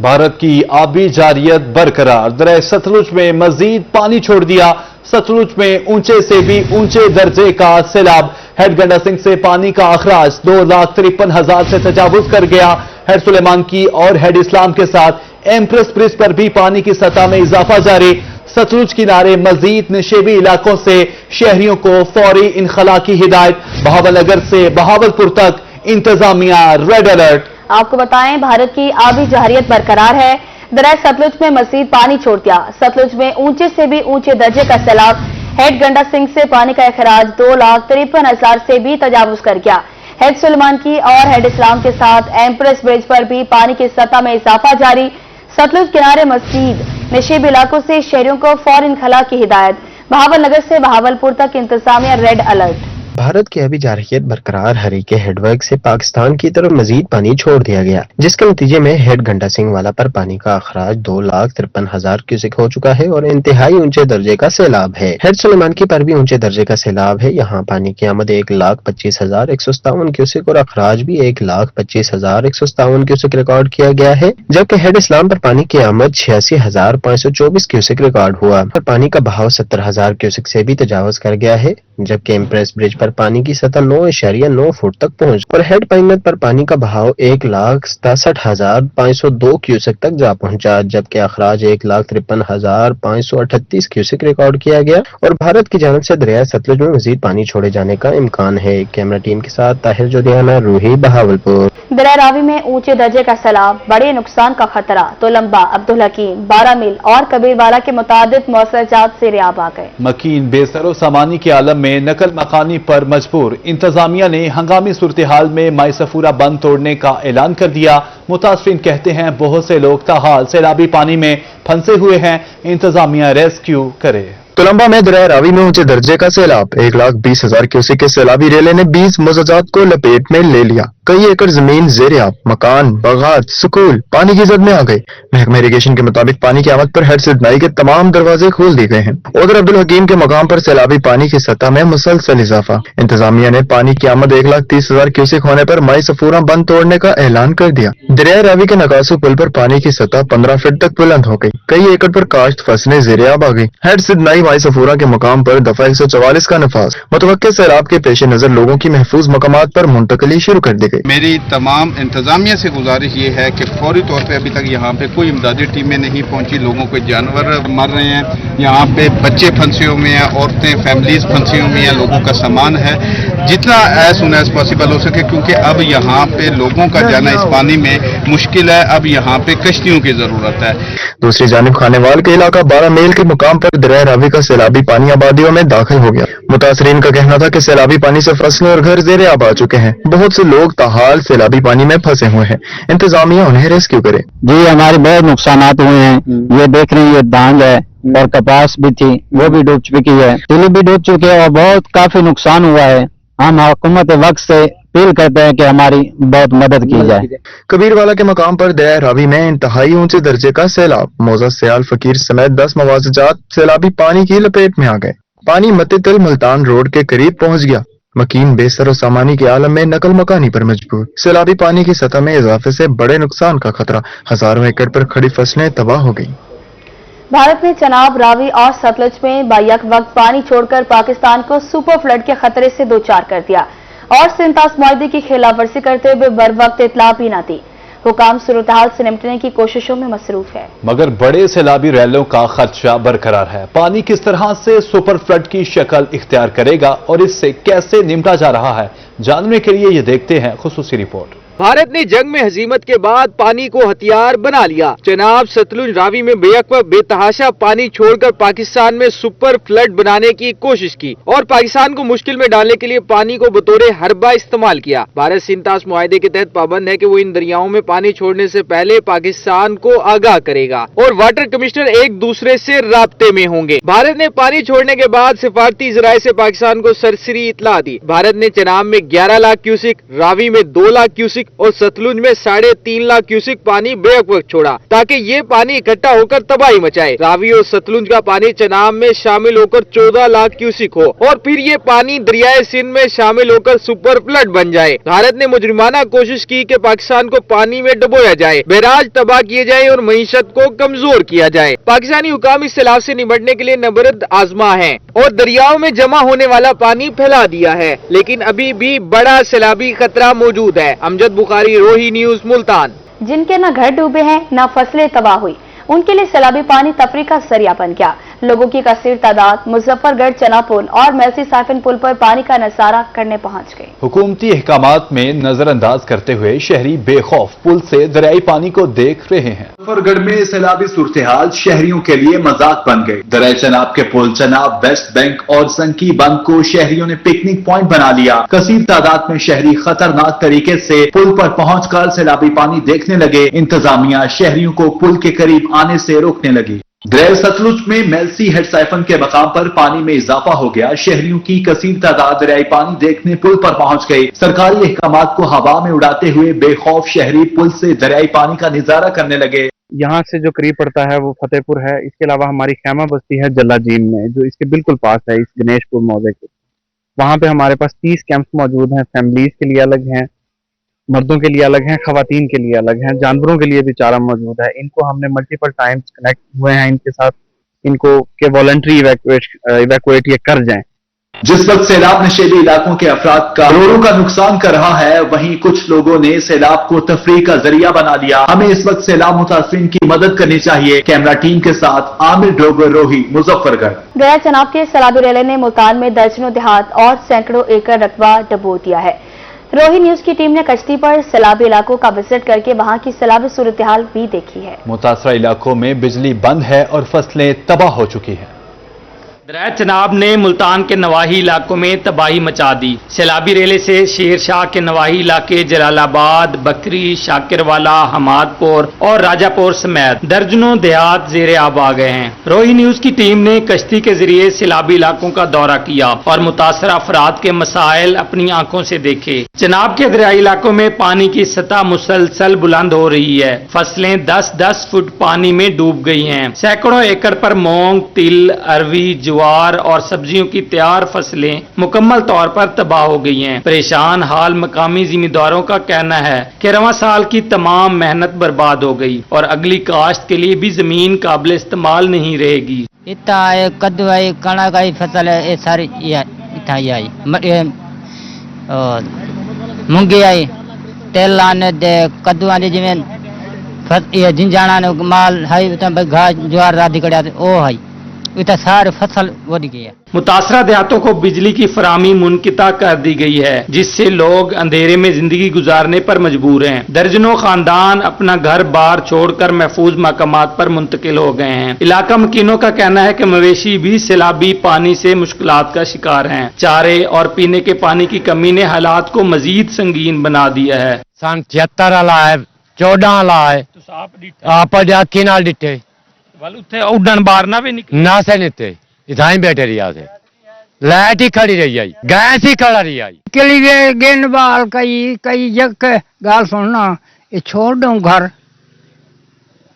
भारत की आबी जारियत बरकरार, दरिया सतलुज में मजीद पानी छोड़ दिया। सतलुज में ऊंचे से भी ऊंचे दर्जे का सैलाब। हेड गंडा सिंह से पानी का अखराज 2,53,000 से तजावुज कर गया। हेड सुलेमान की और हेड इस्लाम के साथ एम्प्रेस ब्रिज पर भी पानी की सतह में इजाफा जारी। सतलुज किनारे मजीद निशेबी इलाकों से शहरियों को फौरी इनखला की हिदायत। बहावलनगर से बहावलपुर तक इंतजामिया रेड अलर्ट। आपको बताएं, भारत की आबी जारियत बरकरार है। दरिया सतलुज में मजीद पानी छोड़ दिया। सतलुज में ऊंचे से भी ऊंचे दर्जे का सैलाब। हेड गंडा सिंह से पानी का अखराज 2,53,000 से भी तजावुज कर गया। हेड सुलेमान की और हेड इस्लाम के साथ एम्प्रेस ब्रिज पर भी पानी की सतह में इजाफा जारी। सतलुज किनारे मजीद निशेब इलाकों से शहरियों को फौरी इनखला की हिदायत। बहावलनगर से बहावलपुर तक इंतजामिया रेड अलर्ट। भारत की अभी जारहियत बरकरार हरीके हेडवर्क से पाकिस्तान की तरफ मजीद पानी छोड़ दिया गया, जिसके नतीजे में हेड गंडा सिंह वाला पर पानी का अखराज 2,53,000 क्यूसेक हो चुका है और इंतहाई ऊंचे दर्जे का सैलाब है। हेड सुलेमान की पर भी ऊंचे दर्जे का सैलाब है। यहाँ पानी की आमद 1,25,157 क्यूसेक और अखराज भी 1,25,157 क्यूसेक रिकॉर्ड किया गया है, जबकि हेड इस्लाम पर पानी की आमद 86,524 क्यूसेक रिकॉर्ड हुआ और पानी का बहाव 70,000 क्यूसेक से भी तजावज कर गया है, जबकि एम्प्रेस ब्रिज पर पानी की सतह 9.9 फुट तक पहुंच और हेड पाइनत पर पानी का बहाव 1,67,502 क्यूसेक तक जा पहुंचा, जबकि अखराज 1,53,538 क्यूसेक रिकॉर्ड किया गया और भारत की जानिब से दरिया सतलुज में मजीद पानी छोड़े जाने का इम्कान है। कैमरा टीम के साथ ताहिर जोधियाना, रूही, बहावलपुर। दरिया रावी में ऊंचे दर्जे का सैलाब, बड़े नुकसान का खतरा। तो लंबा, अब्दुल हकीम, 12 मील और कबीरवाला के मुतादिद मौसलाजात से रियाब आ गए। मकीन बेसरो सामानी के आलम में नकल मकानी पर मजबूर। इंतजामिया ने हंगामी सूरत हाल में माई सफूरा बंद तोड़ने का ऐलान कर दिया। मुतासरीन कहते हैं बहुत से लोग ताहाल सैलाबी पानी में फंसे हुए हैं, इंतजामिया रेस्क्यू करे। तुलंबा में दरिया रावी में ऊंचे दर्जे का सैलाब। 1,20,000 क्यूसेक के सैलाबी रेले ने 20 मुआजात को लपेट में ले लिया। कई एकड़ जमीन ज़ेर-ए-आब, मकान, बागात, स्कूल पानी की जद में आ गए। महकमा इरिगेशन के मुताबिक पानी की आमद पर हेड सिडनाई के तमाम दरवाजे खोल दिए गए हैं। उधर अब्दुल हकीम के मकाम पर सैलाबी पानी की सतह में मुसलसल इजाफा। इंतजामिया ने पानी की आमद 1,30,000 क्यूसेक होने पर माई सफूरा बंद तोड़ने का ऐलान कर दिया। दरिया रावी के नकासू पुल पर पानी की सतह 15 फीट तक बुलंद हो गई। कई एकड़ पर काश्त फसलें ज़ेर-ए-आब आ गई। हेड सिडनाई माई सफूरा के मकाम पर दफा 144 का नफाज। मुतवक्के सैलाब के पेश नजर लोगों की महफूज मकामात पर मुंतकली शुरू कर दी गई। मेरी तमाम इंतजामिया से गुजारिश ये है कि फौरी तौर पे अभी तक यहाँ पे कोई इमदादी टीमें नहीं पहुंची। लोगों के जानवर मर रहे हैं, यहाँ पे बच्चे फंसे हुए हैं, औरतें, फैमिलीज फंसी हुई हैं, लोगों का सामान है। जितना एज सुन एज पॉसिबल हो सके, क्योंकि अब यहाँ पे लोगों का जाना इस पानी में मुश्किल है। अब यहाँ पे कश्तियों की जरूरत है। दूसरी जानिब खानेवाल के इलाका 12 मील के मुकाम पर दरिया रावी का सैलाबी पानी आबादियों में दाखिल हो गया। मुतासरीन का कहना था कि सैलाबी पानी से फसलें और घर ज़ेर-ए-आब आ चुके हैं। बहुत से लोग ताहाल सैलाबी पानी में फंसे हुए हैं, इंतजामिया उन्हें रेस्क्यू करे। जी, हमारे बहुत नुकसान हुए हैं। ये देख रहे हैं, ये धान है और कपास भी थी, वो भी डूब चुकी है, तिल भी डूब चुके हैं और बहुत काफी नुकसान हुआ है। हम हुकूमत वक्त से अपील करते हैं कि हमारी बहुत मदद की जाए। कबीरवाला के मकाम पर दरिया रावी में इंतहाई ऊंचे दर्जे का सैलाब। मौजा सयाल फकीर समेत 10 मवाजात सैलाबी पानी की लपेट में आ गए। पानी मत्तितिल मुल्तान रोड के करीब पहुंच गया। मकीन बेसर और सामानी के आलम में नकल मकानी पर मजबूर। सैलाबी पानी की सतह में इजाफे से बड़े नुकसान का खतरा। हजारों एकड़ पर खड़ी फसलें तबाह हो गई। भारत ने चनाब, रावी और सतलुज में बायक वक्त पानी छोड़कर पाकिस्तान को सुपर फ्लड के खतरे से दो चार कर दिया और सिंतास मुआहदे की खिलाफ वर्जी करते हुए बर वक्त इतला भी न दी। हुकाम सूरत-ए-हाल से निपटने की कोशिशों में मसरूफ है, मगर बड़े सैलाबी रैलों का खदशा बरकरार है। पानी किस तरह से सुपर फ्लड की शक्ल इख्तियार करेगा और इससे कैसे निपटा जा रहा है, जानने के लिए ये देखते हैं खुसूसी रिपोर्ट। भारत ने जंग में हजीमत के बाद पानी को हथियार बना लिया। चनाब, सतलुज, रावी में बेवकूफ बेतहाशा पानी छोड़कर पाकिस्तान में सुपर फ्लड बनाने की कोशिश की और पाकिस्तान को मुश्किल में डालने के लिए पानी को बतौर हरबा इस्तेमाल किया। भारत सिंतास मुआहदे के तहत पाबंद है कि वो इन दरियाओं में पानी छोड़ने से पहले पाकिस्तान को आगाह करेगा और वाटर कमिश्नर एक दूसरे से राब्ते में होंगे। भारत ने पानी छोड़ने के बाद सिफारती जराये से पाकिस्तान को सरसरी इतला दी। भारत ने चनाब में 11 लाख क्यूसिक, रावी में 2 लाख क्यूसिक और सतलुज में 3.5 लाख क्यूसिक पानी बेवक्त छोड़ा ताकि ये पानी इकट्ठा होकर तबाही मचाए। रावी और सतलुज का पानी चनाब में शामिल होकर 14 लाख क्यूसिक हो और फिर ये पानी दरियाए सिंध में शामिल होकर सुपर फ्लड बन जाए। भारत ने मुजरिमाना कोशिश की कि पाकिस्तान को पानी में डुबोया जाए, बैराज तबाह किए जाए और मईशत को कमजोर किया जाए। पाकिस्तानी हुकाम इस सैलाब से निपटने के लिए नबरद आजमा है और दरियाओं में जमा होने वाला पानी फैला दिया है, लेकिन अभी भी बड़ा सैलाबी खतरा मौजूद है। अमजद बुखारी, रोही न्यूज, मुल्तान। जिनके न घर डूबे हैं न फसलें तबाह हुई, उनके लिए सैलाबी पानी तफरी का जरिया बन गया। लोगों की कसीर तादाद मुजफ्फरगढ़ चना पुल और मेलसी साइफन पुल पर पानी का नजारा करने पहुंच गई। हुकूमती अहकामात में नजरअंदाज करते हुए शहरी बेखौफ पुल से दरियाई पानी को देख रहे हैं। मुजफ्फरगढ़ में सैलाबी सूरत-ए-हाल शहरियों के लिए मजाक बन गई। दरिया चनाब के पुल चनाब, वेस्ट बैंक और संकी बंद को शहरियों ने पिकनिक पॉइंट बना लिया। कसीर तादाद में शहरी खतरनाक तरीके से पुल पर पहुंचकर सैलाबी पानी देखने लगे। इंतजामिया शहरियों को पुल के करीब आने से रोकने लगी। दरिया सतलुज में मेलसी हेड साइफन के मकाम पर पानी में इजाफा हो गया। शहरियों की कसीर तादाद दरियाई पानी देखने पुल पर पहुंच गई। सरकारी अहकामात को हवा में उड़ाते हुए बेखौफ शहरी पुल से दरियाई पानी का नजारा करने लगे। यहाँ से जो करीब पड़ता है वो फतेहपुर है। इसके अलावा हमारी खैमा बस्ती है जल्लाजीम में, जो इसके बिल्कुल पास है, इस गणेशपुर मौजे के। वहाँ पे हमारे पास 30 कैंप्स मौजूद हैं। फैमिलीज के लिए अलग हैं, मर्दों के लिए अलग हैं, खवातीन के लिए अलग हैं, जानवरों के लिए भी चारा मौजूद है। इनको हमने मल्टीपल टाइम्स कनेक्ट हुए हैं इनके साथ, इनको के वॉलंटरी इवैक्यूएट ये कर जाएं। जिस वक्त सैलाब नशेबी इलाकों के अफराद का करोड़ों का नुकसान कर रहा है, वहीं कुछ लोगों ने सैलाब को तफरीह का जरिया बना लिया। हमें इस वक्त सैलाब मुतासरीन की मदद करनी चाहिए। कैमरा टीम के साथ आमिर डोगर, रोही, मुजफ्फरगढ़। दरिया चनाब के सैलाबी रेले ने मुल्तान में दर्जनों देहात और सैकड़ों एकड़ रकबा डुबो दिया है। रोही न्यूज की टीम ने कश्ती पर सैलाबी इलाकों का विजिट करके वहां की सैलाबी सूरत-ए-हाल भी देखी है। मुतासरा इलाकों में बिजली बंद है और फसलें तबाह हो चुकी हैं। दरिया चनाब ने मुल्तान के नवाही इलाकों में तबाही मचा दी। सैलाबी रेले से शेर शाह के नवाही इलाके जलालाबाद, बकरी, शाकिरवाला, हमादपुर और राजापुर समेत दर्जनों देहात जेरे आब आ गए हैं। रोही न्यूज की टीम ने कश्ती के जरिए सैलाबी इलाकों का दौरा किया और मुतासरा अफराद के मसाइल अपनी आंखों से देखे। चनाब के दरियाई इलाकों में पानी की सतह मुसलसल बुलंद हो रही है। फसलें 10-10 फुट पानी में डूब गई हैं। सैकड़ों एकड़ पर मूंग, तिल, अरवी, ज्वार और सब्जियों की तैयार फसलें मुकम्मल तौर पर तबाह हो गई हैं। परेशान हाल मकामी जिम्मेदारों का कहना है कि रवां साल की तमाम मेहनत बर्बाद हो गई और अगली काश्त के लिए भी जमीन काबिल इस्तेमाल नहीं रहेगी। इतना कद्दू आई, कणक आई, फसल है, ये सारी आई, मूंगी आई, तेल आने दे, कद्दू आने जिमें जिंजाना ने माल है, घास ज्वार राधी कड़िया ओ है, इतना सारे फसल बढ़ गई है। मुतासरा देहातों को बिजली की फराहमी मुनक़िता कर दी गई है, जिससे लोग अंधेरे में जिंदगी गुजारने पर मजबूर हैं। दर्जनों खानदान अपना घर बार छोड़कर महफूज मकामात पर मुंतकिल हो गए हैं। इलाका मकीनों का कहना है कि मवेशी भी सैलाबी पानी से मुश्किलात का शिकार हैं। चारे और पीने के पानी की कमी ने हालात को मजीद संगीन बना दिया है। सन 76 वाला है, 14 वाला है, आप अखी नाल डिटे उड़न बार ना भी ना से नीते इधाई बैठे रिया से लाइट ही खड़ी रही आई, गैस ही खड़ा रही आई। के लिए गेंद बाल कई जग गाल सुनना, ये छोड़ दूं घर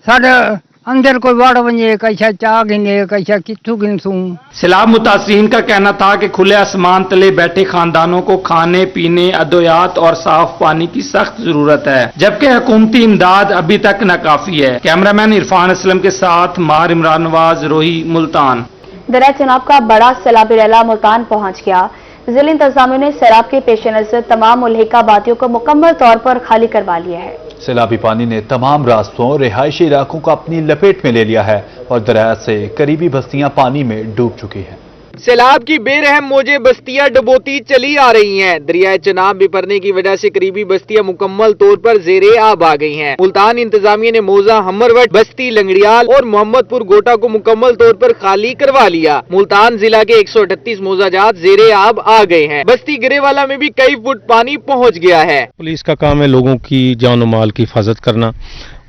साढ़े अंदर कोई वाड़ बने, कैसा चाह गिने, कैसा किथू गिनसूं। सैलाब मुतासरीन का कहना था कि खुले आसमान तले बैठे खानदानों को खाने पीने, अदवियात और साफ पानी की सख्त जरूरत है, जबकि हुकूमती इमदाद अभी तक नाकाफी है। कैमरामैन इरफान असलम के साथ मार इमरान नवाज, रोही, मुल्तान। दरिया चनाब का बड़ा सैलाबी रेला मुल्तान पहुंच गया। जिला इंतजामिया ने सैलाब के पेश नजर तमाम मुल्हिका बातियों को मुकम्मल तौर पर खाली करवा लिया है। सैलाबी पानी ने तमाम रास्तों रिहायशी इलाकों को अपनी लपेट में ले लिया है और दरिया से करीबी बस्तियां पानी में डूब चुकी हैं। सैलाब की बेरहम मौजें बस्तियां डुबोती चली आ रही हैं। दरियाए चनाब बिपरने की वजह से करीबी बस्तियां मुकम्मल तौर पर जेरे आब आ गई हैं। मुल्तान इंतजामिया ने मौजा, हमरवट, बस्ती, लंगड़ियाल और मोहम्मदपुर गोटा को मुकम्मल तौर पर खाली करवा लिया। मुल्तान जिला के 138 मौजाजात जेरे आब आ गए हैं। बस्ती गिरेवाला में भी कई फुट पानी पहुँच गया है। पुलिस का काम है लोगों की जान और माल की हिफाजत करना।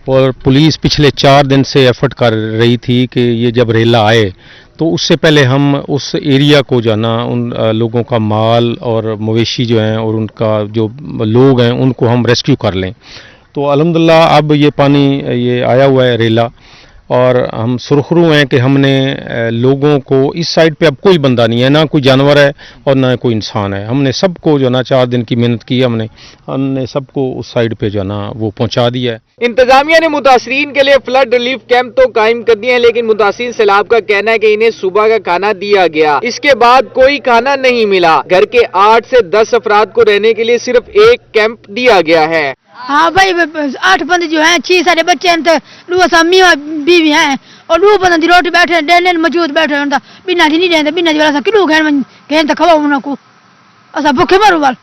और पुलिस पिछले 4 दिन से एफर्ट कर रही थी कि ये जब रेला आए तो उससे पहले हम उस एरिया को जो है ना उन लोगों का माल और मवेशी जो हैं और उनका जो लोग हैं उनको हम रेस्क्यू कर लें। तो अल्हम्दुलिल्लाह अब ये पानी ये आया हुआ है रेला, और हम सुरखरू हैं कि हमने लोगों को इस साइड पे अब कोई बंदा नहीं है, ना कोई जानवर है और ना कोई इंसान है। हमने सबको जो ना 4 दिन की मेहनत की, हमने सबको उस साइड पे जो ना वो पहुंचा दिया है। इंतजामिया ने मुतासरीन के लिए फ्लड रिलीफ कैंप तो कायम कर दिए हैं, लेकिन मुतासरीन सैलाब का कहना है कि इन्हें सुबह का खाना दिया गया, इसके बाद कोई खाना नहीं मिला। घर के 8 से 10 अफराद को रहने के लिए सिर्फ एक कैंप दिया गया है। हाँ भाई, 8 बंदे जो हैं, 6 सारे बच्चे हैं, तो 2 अम्मी और बीवी हैं, और 2 बंदे दी रोटी बैठे डेले मौजूद बैठे हैं, बिना दी नहीं रहते, बिना दी वाला किलो कहन तो खवाओ उनको, असा भूखे मरो वाल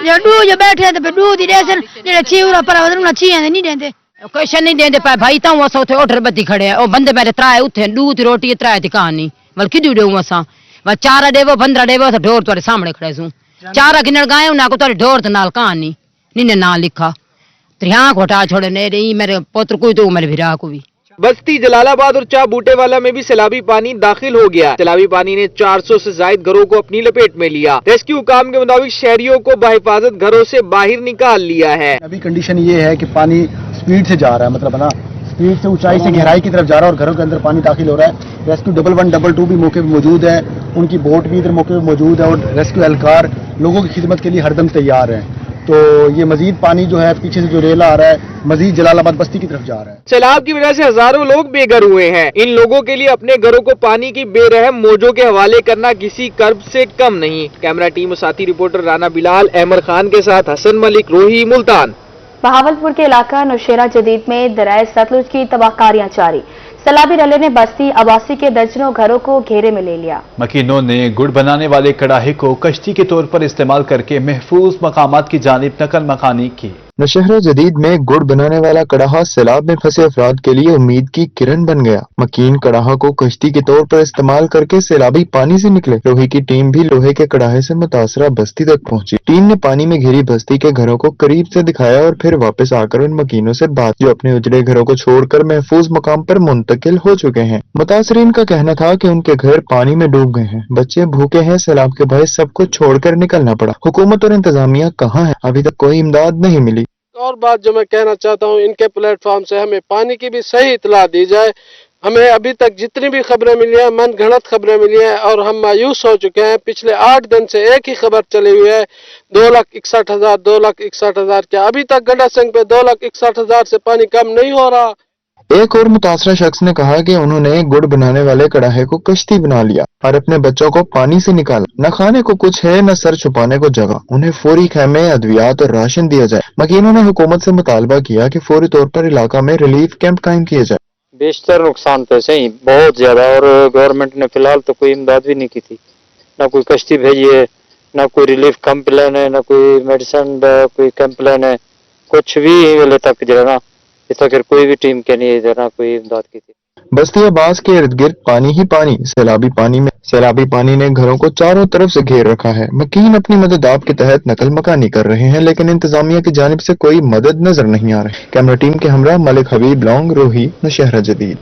ये 2 जो बैठे हैं तो फिर 2 दी रेसन जेड़े 6 उरा पर उन्हें 6 हैं नहीं देते, क्वेश्चन नहीं देते पाए भाई। तो अस उथे ऑर्डर बत्ती खड़े हैं, और बंदे मेरे 3 उथे 2 दी रोटी 3 दी कहानी बल किदू देऊ असा 4 देवो 15 देवो तो ढोर तुम्हारे सामने खड़े सू 4 किन्नड़ गाय उन्हें को तुम्हारे ढोर तो नाल कहानी नी ना लिखा त्रिया घोटा छोड़े ने रही मेरे पुत्र को तो मेरे भिरा को भी। बस्ती जलालाबाद और चा बूटेवाला में भी सैलाबी पानी दाखिल हो गया। सैलाबी पानी ने 400 से ज्यादा घरों को अपनी लपेट में लिया। रेस्क्यू काम के मुताबिक शहरियों को बहिफाजत घरों से बाहर निकाल लिया है। अभी कंडीशन ये है कि पानी स्पीड से जा रहा है, मतलब ना स्पीड से ऊंचाई से गहराई की तरफ जा रहा है और घरों के अंदर पानी दाखिल हो रहा है। रेस्क्यू 11 22 भी मौके पर मौजूद है, उनकी बोट भी इधर मौके पर मौजूद है, और रेस्क्यू एहलकार लोगों की खिदमत के लिए हरदम तैयार है। तो ये मजीद पानी जो है पीछे से जो रेला आ रहा है मजीद जलालाबाद बस्ती की तरफ जा रहा है। सैलाब की वजह से हजारों लोग बेघर हुए हैं। इन लोगों के लिए अपने घरों को पानी की बेरहम मौजों के हवाले करना किसी कर्ब से कम नहीं। कैमरा टीम और साथी रिपोर्टर राना बिलाल, अहमद खान के साथ हसन मलिक, रोही, मुल्तान। बहावलपुर के इलाका नौशेरा जदीद में दरियाए सतलुज की तबाहकारियां जारी। सैलाबी रले ने बस्ती आबासी के दर्जनों घरों को घेरे में ले लिया। मकीनों ने गुड़ बनाने वाले कड़ाहे को कश्ती के तौर पर इस्तेमाल करके महफूज मकामात की जानिब नकल मकानी की। नौशहरा जदीद में गुड़ बनाने वाला कड़ाहा सैलाब में फंसे अफराद के लिए उम्मीद की किरण बन गया। मकीन कड़ाहा को कश्ती के तौर पर इस्तेमाल करके सैलाबी पानी से निकले। लोहे की टीम भी लोहे के कड़ाहे से मुतासरा बस्ती तक पहुंची। टीम ने पानी में घिरी बस्ती के घरों को करीब से दिखाया और फिर वापस आकर उन मकीनों से बात, जो अपने उजड़े घरों को छोड़कर महफूज मकाम पर मुंतकिल हो चुके हैं। मुतासरीन का कहना था कि उनके घर पानी में डूब गए हैं, बच्चे भूखे हैं, सैलाब के भय सब कुछ छोड़कर निकलना पड़ा। हुकूमत और इंतजामिया कहाँ है? अभी तक कोई इमदाद नहीं मिली। और बात जो मैं कहना चाहता हूँ, इनके प्लेटफॉर्म से हमें पानी की भी सही इतला दी जाए। हमें अभी तक जितनी भी खबरें मिली हैं, मन गढ़ंत खबरें मिली हैं और हम मायूस हो चुके हैं। पिछले 8 दिन से एक ही खबर चली हुई है 2,61,000 क्या अभी तक गंडा सिंह पे 2,61,000 से पानी कम नहीं हो रहा। एक और मुतासरा शख्स ने कहा कि उन्होंने गुड़ बनाने वाले कड़ाहे को कश्ती बना लिया और अपने बच्चों को पानी से निकाला। न खाने को कुछ है, न सर छुपाने को जगह। उन्हें फौरी खैमे, अद्वियात और राशन दिया जाए। मकीनों ने हुकूमत से मुतालबा किया कि फौरी तौर पर इलाका में रिलीफ कैंप कायम किए जाए। बेशतर नुकसान तो सही बहुत ज्यादा, और गवर्नमेंट ने फिलहाल तो कोई इमदाद भी नहीं की थी, ना कोई कश्ती भेजी है, ना कोई रिलीफ कैंप प्लान है, ना कोई मेडिसिन कोई कैंप प्लान है, कुछ भी वेले तक जो है ना तक कोई भी टीम के नहीं इधर ना कोई इमदाद की थी। बस्ती अब्बास के इर्द गिर्द पानी ही पानी। सैलाबी पानी ने घरों को चारों तरफ से घेर रखा है। मकीन अपनी मदद आप के तहत नकल मकानी कर रहे हैं, लेकिन इंतजामिया की जानिब से कोई मदद नजर नहीं आ रही। कैमरा टीम के हमरा मलिक हबीब, लौंग, रोही, नौशहरा जदीद।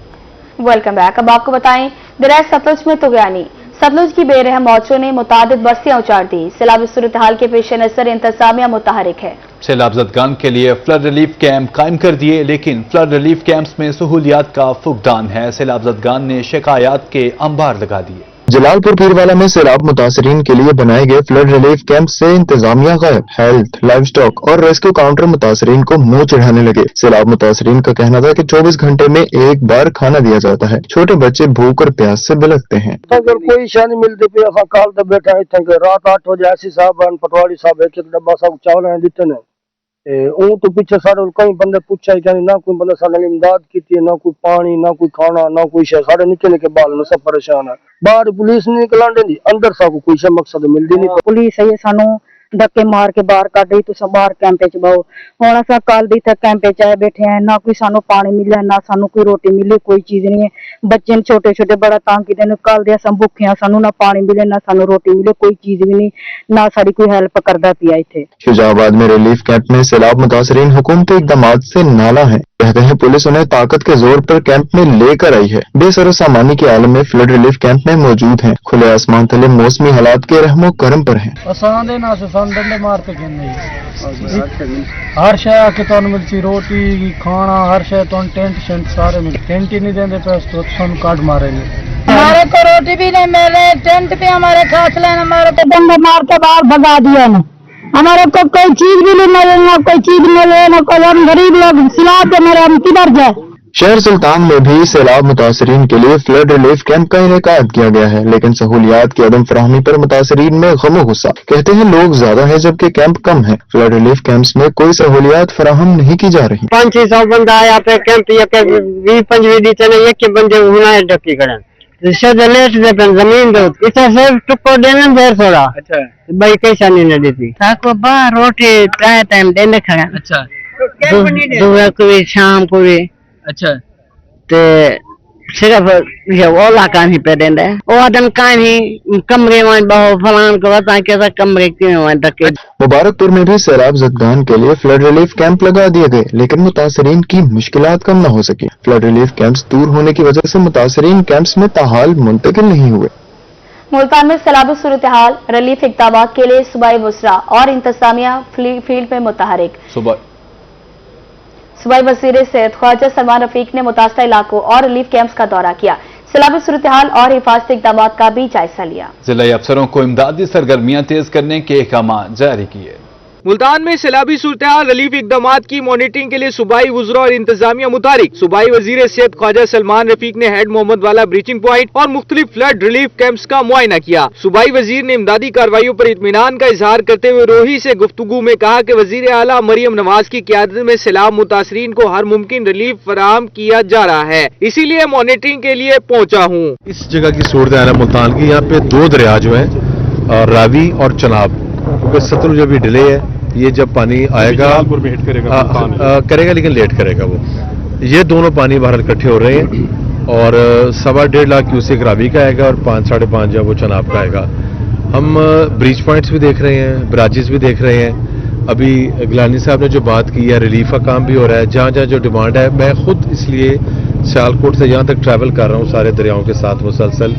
Welcome back. अब आपको बताएं, दरिया सतलुज में तुगयानी। सतलुज की बेरहम मौजों ने मुतादिद बस्तियां उजाड़ दी। सैलाबी सूरत हाल के पेश नजर इंतजामिया मुतहरिक है। सैलाब ज़दगान के लिए फ्लड रिलीफ कैंप कायम कर दिए, लेकिन फ्लड रिलीफ कैंप्स में सहूलियात का फुकदान है। सैलाब ज़दगान ने शिकायत के अंबार लगा दिए। जलालपुर पीरवाला में सैलाब मुतासरीन के लिए बनाए गए फ्लड रिलीफ कैंप से इंतजामिया गायब। हेल्थ, लाइव स्टॉक और रेस्क्यू काउंटर मुतासरीन को मुंह चढ़ाने लगे। सैलाब मुतासरीन का कहना था कि 24 घंटे में एक बार खाना दिया जाता है। छोटे बच्चे भूख और प्यास से बिलखते हैं। अगर कोई शा नहीं मिलती पे असा काल तक बैठा इतने रात 8 बजे ऐसी साहब पटवारी साहब एक डब्बा सब चावल दिते ने तो पीछे सारे कई बंदे पूछा ही ना कोई बंदा सारे इमदाद की, ना कोई पानी, ना कोई खाना, ना कोई शे। सारे निके निके बाल में सब परेशान है। बाहर पुलिस नहीं निकलान दी, अंदर सा कोई शे मकसद मिलदी नहीं। पुलिस है सानू धक्के मार के बाहर कढ़ रही तुस बाहर कैंपे च बहु हुण असां कल दी इत्थे कैंपे च आए बैठे हैं ना कोई सानू पानी मिले ना सानू कोई रोटी मिली कोई चीज नहीं है बच्चे छोटे छोटे बड़ा तंग कीते ने कल दे असां भुखे हैं सानू ना पानी मिले ना सानू रोटी मिले कोई चीज भी नहीं ना साडी कोई हेल्प करदा पिया इत्थे। शुजाबाद में रिलीफ कैंप में सैलाब मुतासरीन हुकूमती इक़दामात से नाला है। कहते हैं पुलिस उन्हें ताकत के जोर पर कैंप में लेकर आई है। बेसर सामानी के आलम में फ्लड रिलीफ कैंप में मौजूद हैं। खुले आसमान तले मौसमी हालात के रहमो करम पर हैं। डंडे मारते हर शय के तुहानू मिलती रोटी खाना हर शय तुहानू टेंट शेंट सारे मिल टेंट ही नहीं देंगे पे तो तुहानू काट मारेंगे। हमारे को रोटी भी नहीं मिले टेंट भी हमारे खास लेना हमारे को डंडे मार के बाहर भगा दिया ना हमारे को कोई चीज भी नहीं मिले ना कोई चीज मिले ना कोई हम गरीब लोग सिलाब के मेरे हम किधर जाए। शहर सुल्तान में भी सैलाब मुतासरीन के लिए फ्लड रिलीफ कैंप का इनेकाद किया गया है, लेकिन सहूलियात की अदम फराहमी पर मुतासरीन में गम गुस्सा। कहते हैं लोग ज्यादा है जबकि कैंप कम है। फ्लड रिलीफ कैंप्स में कोई सहूलियात फराहम नहीं की जा रही। 500 बंदा आया पे कैंप ये पे 20-25 दी चले एक के बंदे होना है डकी करन लेट दे जमीन दो इसे सिर्फ टुक्को देने देर थोड़ा। अच्छा भाई कैसा नहीं देती ताको बा रोटी प्राय टाइम देने खड़ा। अच्छा दोपहर को भी शाम को भी। अच्छा ते सिर्फ ये ओला का ही पे देंदे ओ आदम का ही कमरे में बहु फलान को बता के कमरे में डके। मुबारकपुर में भी सैलाब जदगान के लिए फ्लड रिलीफ कैंप लगा दिए गए, लेकिन मुतासरीन की मुश्किलात कम न हो सकी। फ्लड रिलीफ कैंप्स दूर होने की वजह से मुतासरीन कैंप्स में ताहाल मुंतकिल नहीं हुए। मुल्तान में सैलाबी सूरत हाल रिलीफ इक़दाम के लिए सूबाई वज़रा और इंतजामिया फील्ड में मुतहरिक। सूबाई वज़ीर सेहत ख्वाजा सलमान रफीक ने मुतासरा इलाकों और रिलीफ कैंप्स का दौरा किया। सैलाबी सूरत हाल और हिफाजती इक़दाम का भी जायजा लिया। जिला अफसरों को इमदादी सरगर्मियां तेज करने के अहकाम जारी किए। मुल्तान में सैलाबी सूरत रिलीफ इक़दाम की मॉनिटरिंग के लिए सूबाई वज़रा और इंतजामिया मुतारिक। सूबाई वज़ीर सेहत ख्वाजा सलमान रफीक ने हेड मोहम्मद वाला ब्रीचिंग पॉइंट और मुख्तलिफ फ्लड रिलीफ कैंप्स का मुआयना किया। सूबाई वज़ीर ने इमदादी कार्रवाइयों पर इत्मीनान का इजहार करते हुए रोही से गुफ्तगू में कहा कि वज़ीर आला मरियम नवाज की क़यादत में सैलाब मुतासरीन को हर मुमकिन रिलीफ फराहम किया जा रहा है, इसीलिए मॉनिटरिंग के लिए पहुँचा हूँ। इस जगह की सूरत है मुल्तान की, यहाँ पे दो दरिया जो है रावी और चनाब, क्योंकि सतलुज अभी डिले है। ये जब पानी आएगा करेगा लेकिन लेट करेगा वो। ये दोनों पानी बाहर इकट्ठे हो रहे हैं और 1.25 लाख क्यूसेक रावी का आएगा और 5-5.5 जो वो चनाब का आएगा। हम ब्रीच पॉइंट्स भी देख रहे हैं, ब्राजेस भी देख रहे हैं। अभी गिलानी साहब ने जो बात की है रिलीफ का काम भी हो रहा है। जहाँ जहाँ जो डिमांड है, मैं खुद इसलिए सियालकोट से यहाँ तक ट्रैवल कर रहा हूँ सारे दरियाओं के साथ मुसलसल,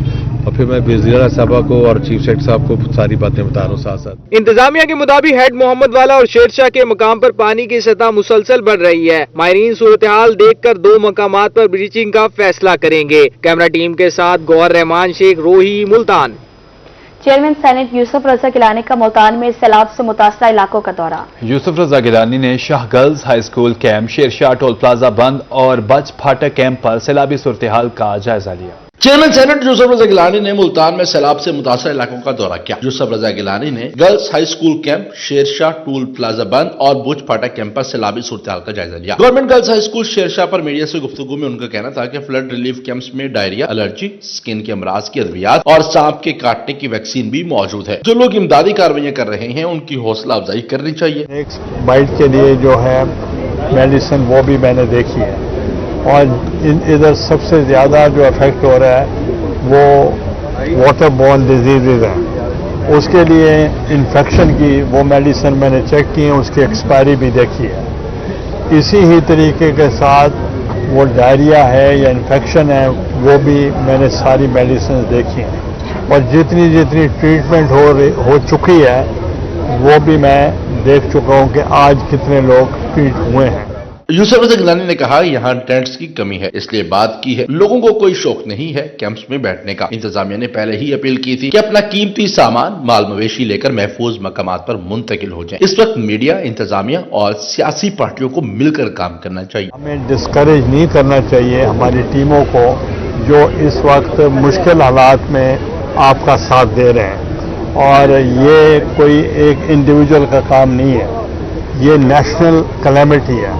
और फिर मैं वज़ीर साहबा को और चीफ सेक्रेटरी साहब को सारी बातें बता रहा हूँ साथ साथ। इंतजामिया के मुताबिक हेड मोहम्मद वाला और शेरशाह के मकाम पर पानी की सतह मुसलसल बढ़ रही है। माहिरीन सूरत हाल देखकर 2 मकामात पर ब्रीचिंग का फैसला करेंगे। कैमरा टीम के साथ गौहर रहमान शेख, रोही, मुल्तान। चेयरमैन सेनेट यूसुफ रजा गिलानी का मुल्तान में सैलाब से मुतासरा इलाकों का दौरा। यूसुफ रजा गिलानी ने Shah girls high school camp, Shershah toll plaza बंद और बच फाटक कैंप पर सैलाबी सूरत हाल का जायजा लिया। चेयरमैन सेनेट यूसुफ रजा गिलानी ने मुल्तान में सैलाब से मुतासर इलाकों का दौरा किया। यूसुफ रजा गिलानी ने girls high school camp, Shershah toll plaza बंद और बुज फाटक कैंप पर सैलाबी सूरत हाल का जायजा लिया। Government girls high school Shershah पर मीडिया से गुफ्तगू में उनका कहना था कि फ्लड रिलीफ कैंप्स में डायरिया, एलर्जी, स्किन के अमराज की अद्वियात और सांप के काटने की वैक्सीन भी मौजूद है। जो लोग इमदादी कार्रवाइयां कर रहे हैं उनकी हौसला अफजाई करनी चाहिए। नेक्स्ट बाइट के लिए जो है मेडिसिन वो भी मैंने देखी है, और इधर सबसे ज्यादा जो अफेक्ट हो रहा है वो वाटर बोर्न डिजीजेज हैं। उसके लिए इन्फेक्शन की वो मेडिसिन मैंने चेक की है, उसकी एक्सपायरी भी देखी है। इसी ही तरीके के साथ वो डायरिया है या इन्फेक्शन है वो भी मैंने सारी मेडिसिन देखी हैं, और जितनी जितनी ट्रीटमेंट हो चुकी है वो भी मैं देख चुका हूँ कि आज कितने लोग ट्रीट हुए हैं। यूसुफ रजा गिलानी ने कहा यहाँ टेंट्स की कमी है, इसलिए बात की है। लोगों को कोई शौक नहीं है कैंप्स में बैठने का। इंतजामिया ने पहले ही अपील की थी कि अपना कीमती सामान, माल मवेशी लेकर महफूज मकामात पर मुंतकिल हो जाए। इस वक्त मीडिया, इंतजामिया और सियासी पार्टियों को मिलकर काम करना चाहिए। हमें डिस्करेज नहीं करना चाहिए हमारी टीमों को जो इस वक्त मुश्किल हालात में आपका साथ दे रहे हैं, और ये कोई एक इंडिविजुअल का काम नहीं है, ये नेशनल कैलेमिटी है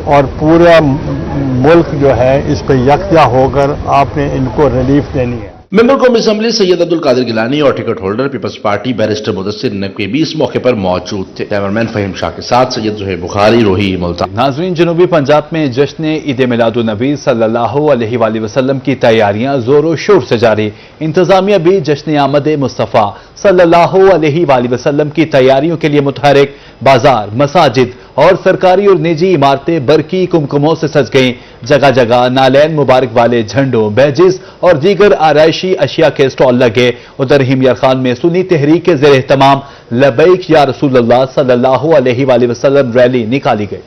और पूरा मुल्क जो है इस पर यकजा होकर आपने इनको रिलीफ देनी है। मेंबर कौमी असेंबली सैयद अब्दुल कादिर गिलानी और ticket holder Peoples Party barrister Mudassir Naqvi भी इस मौके पर मौजूद थे। कैमरामैन फहीम शाह के साथ सैयद जुहैब बुखारी, रोही, मुल्तान। नाजरीन, जनूबी पंजाब में जश्न ईद मिलादुन नबी सल्लल्लाहु अलैहि वसल्लम की तैयारियां जोरों शोर से जारी। इंतजामिया भी जश्न आमद मुस्तफ़ा सल्लल्लाहु अलैहि वसल्लम की तैयारियों के लिए मुतहरिक। बाजार, मसाजिद और सरकारी और निजी इमारतें बरकी कुमकुमों से सज गईं। जगह जगह नालैन मुबारक वाले झंडों, बैजिस और दीगर आराइशी अशिया के स्टॉल लगे। उधर हिमियर खान में सुन्नी तहरीक के ज़ेर एहतमाम लबैक या रसूलल्लाह सल्लल्लाहु अलैहि वसल्लम रैली निकाली गई।